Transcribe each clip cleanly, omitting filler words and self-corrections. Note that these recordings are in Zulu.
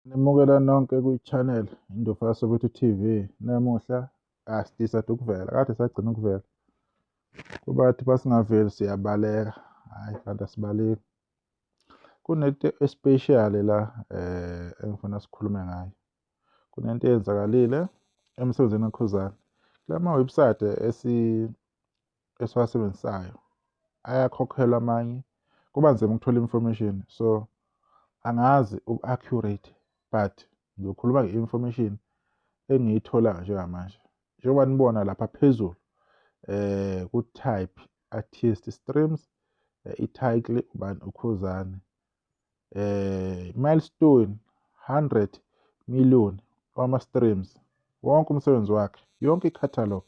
Nimukela nonke kwi-channel Indlovu Soweto TV. Namuhla sidecide ukuvela, kade sagcina ukuvela. Kubathi basingaveli siyabaleka, hhayi kanti asibaleki. Kunento especial la engifuna sikhulume ngayo. Kunento eyenzakalile emsebenzini kaKhuzani. Kula mawebsite esiwasebenzisayo ayakhokhelwa amanye, kuba nzima ukuthola information. So angazi ubu-accurate but ngizokhuluma nge-information engiyithola njengamanje. Njengoba nibona lapha phezulu ku-type artist streams, i-title ubani uKhuzani, milestone 100 million wama-streams, wonke umsebenzi wakhe, yonke i-catalog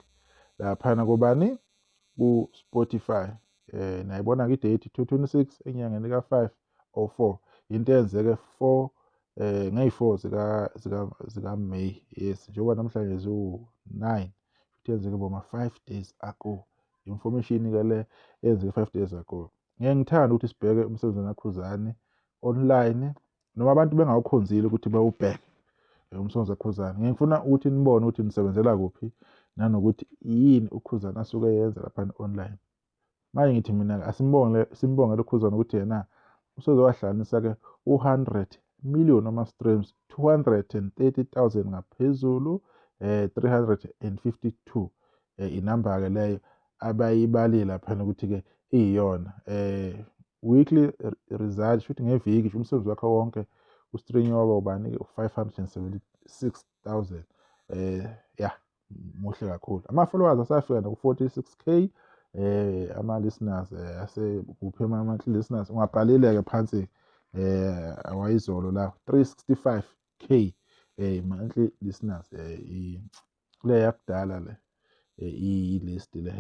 laphana kubani ku-Spotify. Nayibona-ke i-date 226 enyangeni ka-5/04, into eyenzeke ngey'4 zika-May. Yes, njengoba namhlanje ziwu-9, futhi yenzeke boma 5 days ago. Information-ke le eyenzeke 5 days ago. Ngeke ngithande ukuthi sibheke umsebenzi kaKhuzani online, noma abantu bengawukhonzile ukuthi bawubheke umsebenzi kaKhuzani. Ngifuna ukuthi nibone ukuthi nisebenzela kuphi, nanokuthi yini uKhuzani asuke yenza lapha online. Manje ngithi mina simbongele uKhuzani ukuthi yena usezowahlanganisa-ke 100 million wama-streams, 230,000 ngaphezulu, 352 inamba-ke leyo abayibalile laphana ukuthi-ke iyona. Weekly result futhi ngeviki umsebenzi wakhe wonke ustream waba ubani-ke u-576,000. Ya muhle kakhulu. Ama-followers asafika naku-46K. Ama-listeners asekuphi ama-monthly listeners, ungabhalile-ke phansi awayizolo la 365K monthly listeners. Le yakudala le i-list le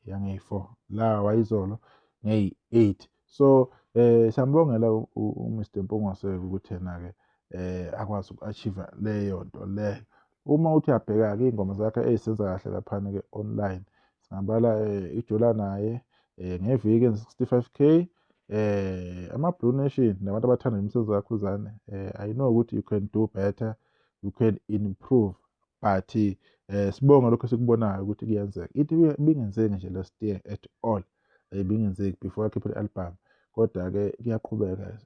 yange-4 la wayizolo ngeyi-8. So siyambongela uMr Mpungoseke ukuthi yena-ke akwazi uku-achieve leyo nto leyo. Uma uthi uyabheka-ke iy'ngoma zakhe ezisenza kahle laphana-ke online, singabala ijola naye ngeviki enza 65K. Ama-Blue Nation nabantu abathanda imisebenzi kaKhuzani, I know ukuthi you can do better, you can improve, but sibonge lokho esikubonayo ukuthi kuyenzeka. Ithi ibingenzeki nje last year at all, ibingenzeki before akhiphe i-album, kodwa-ke kuyaqhubeka.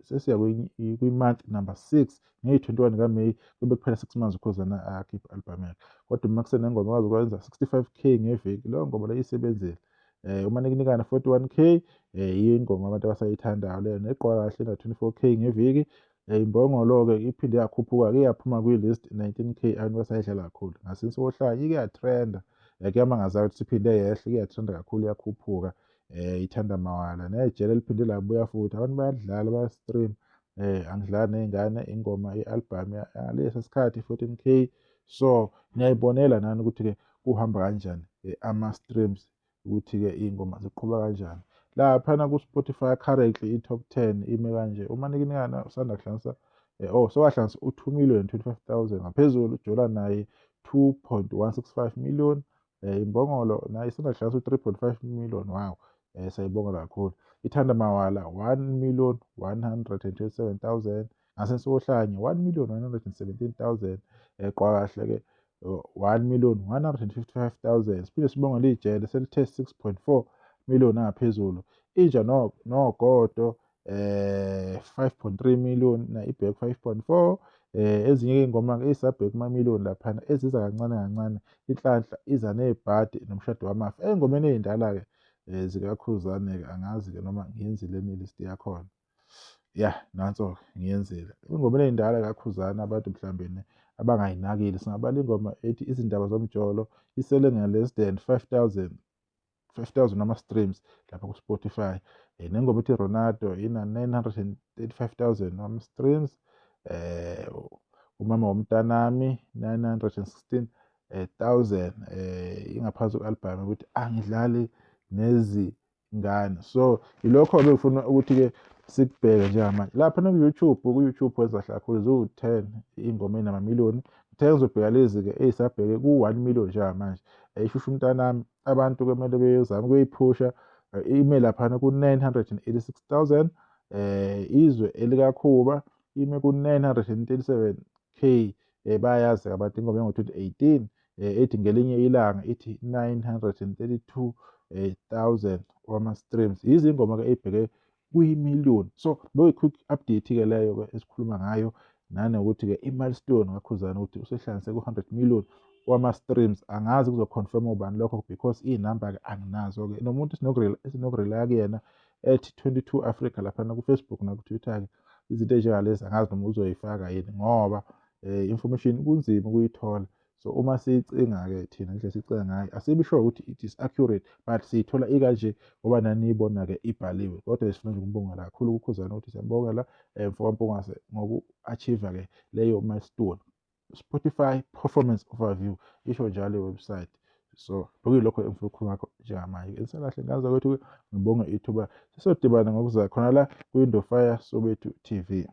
Sesiya kwi-month number 6, ngeyi-21 kaMeyi, kube kuphela 6 months uKhuzani akhiphe i-album yakhe. Kodwa uma kusenengoma akwazi ukwenza 65K ngeviki, leyo ngoma leyo isebenzile. Uma nikunikana 41K, yiyo ingoma abantu abasayithandayo leyo, neqoka kahle na-24K ngeviki. Imbongolo-ke iphinde yakhuphuka-ke iyaphuma kwi-list 19K, abantu basayidlala kakhulu. Ngasince kohlanya ike yatrenda, kuyamangaza ukuthi siphinde yehle, ike yatrenda kakhulu, yakhuphuka. Ithanda mawala nejele liphinde labuya futhi, abantu bayadlala bayastream. Angidlali ney'ngane ingoma i-album yalesa sikhathi 14K. So niyayibonela nani ukuthi-ke kuhamba kanjani ama-streams, ukuthi-ke iy'ngoma ziqhuba kanjani. Laphana ku-Spotify currently i-top 10 ime kanje. Uma nikinikana usanda kuhlanganisa sowahlanganisa u-2,025,000 ngaphezulu. uJola naye 2.165 million. Imbongolo naye isanda kuhlanganisa u-3.5 million. Wow, sayibonga kakhulu. Ithanda mawala 1,127,000. Ngasense kohlanya 1,117,000. Qwa kahle-ke 1,155,000. Siphinde sibongele ijele selithe 6.4 million angaphezulu. Inja nogodo 5.3 million, na-ibhek 5.4. Ezinye iy'ngoma-ke ey'sabheke kuma-million laphana eziza kancane kancane. Inhlanhla iza nebhadi nomshado wamafa. Ey'ngomeni ey'ndala-ke zikaKhuzani-ke angazi-ke noma ngiyenzile yini i-list yakhona. Ya nanso-ke ngiyenzile. Ey'ngomeni ey'ndala kaKhuzani abantu mhlawumbe abangayinakile, singabala ingoma ethi izindaba zomjolo, isele nge-less than 5,000 wama-streams lapha ku-Spotify. Nengoma ethi Ronaldo ina-935,000 wama-streams. Umama womntanami 916,000. Ingaphansi kwe-album ukuthi angidlali nezingane. So ilokho bengifuna ukuthi-ke sikubheke njengamanje laphana ku-YouTube wenza kakhulu ziwu-10 iy'ngoma ey'nama-million. Ngithe ngizobheka lezi-ke ey'sabheke ku-1 million njengamanje. Ishusho umntanami abantu-ke kumele bezame ukuyiphusha, ime laphana ku-986,000. Izwe elikakhuba ime ku-937K. Bayazi abantu ingoma yango-2018 ethi ngelinye ilanga ithi 932,000 wama-streams. Izingoma-ke ey'bheke kwi-million. So beyi-quick update-ke leyo-ke esikhuluma ngayo, nanokuthi-ke i-milestone kakhuzana ukuthi usehlanganise ku-100 million wama-streams. Angazi kuzokhonfirma ubani lokho because iy'namba-ke anginazo-ke. Nomuntu esinokurelaya kuyena ethi 22 Africa laphana ku-Facebook naku-Twitter-ke. Izinto ey'njengalezi angazi noma uzoyifaka yini ngoba information kunzima ukuyithola. So uma siyicinga-ke thina nje sicinga ngayo, asibi sure ukuthi it is accurate, but siyithola ikanje ngoba naniyibona-ke ibhaliwe. Kodwa sifuna nje ukubongela kakhulu kuKhuzani ukuthi siyambongela mfokaMpungase ngoku-achieve-ke leyo milestone. Spotify performance overview isho njalo iwebsite. So bekuyilokho engifuna ukukhuluma ngakho njengamanje. Ngiselahle ngaza kwethu ngibonge ithuba sisodibana ngokuzayo khona la kwi-Window Fire Soweto TV.